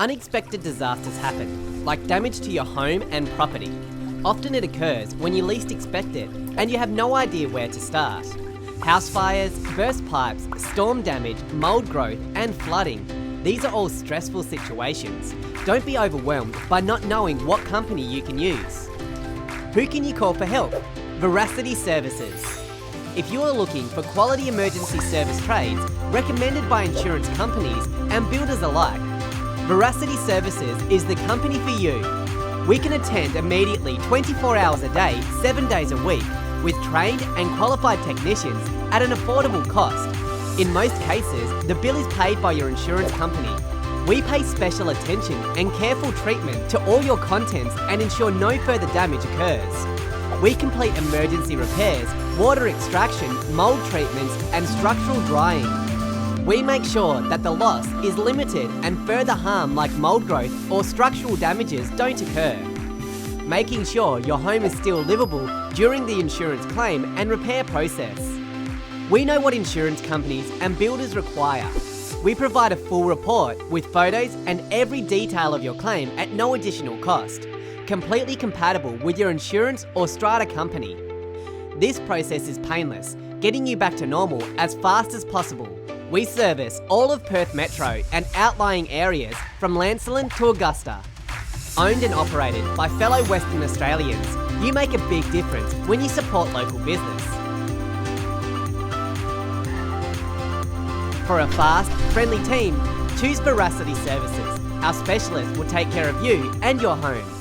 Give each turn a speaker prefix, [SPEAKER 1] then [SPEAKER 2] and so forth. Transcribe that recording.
[SPEAKER 1] Unexpected disasters happen, like damage to your home and property. Often it occurs when you least expect it, and you have no idea where to start. House fires, burst pipes, storm damage, mould growth, and flooding. These are all stressful situations. Don't be overwhelmed by not knowing what company you can use. Who can you call for help? Veracity Services. If you are looking for quality emergency service trades recommended by insurance companies and builders alike, Veracity Services is the company for you. We can attend immediately 24 hours a day, 7 days a week, with trained and qualified technicians at an affordable cost. In most cases, the bill is paid by your insurance company. We pay special attention and careful treatment to all your contents and ensure no further damage occurs. We complete emergency repairs, water extraction, mould treatments, and structural drying. We make sure that the loss is limited and further harm like mould growth or structural damages don't occur. Making sure your home is still livable during the insurance claim and repair process. We know what insurance companies and builders require. We provide a full report with photos and every detail of your claim at no additional cost, completely compatible with your insurance or strata company. This process is painless, getting you back to normal as fast as possible. We service all of Perth Metro and outlying areas from Lancelin to Augusta. Owned and operated by fellow Western Australians, you make a big difference when you support local business. For a fast, friendly team, choose Veracity Services. Our specialists will take care of you and your home.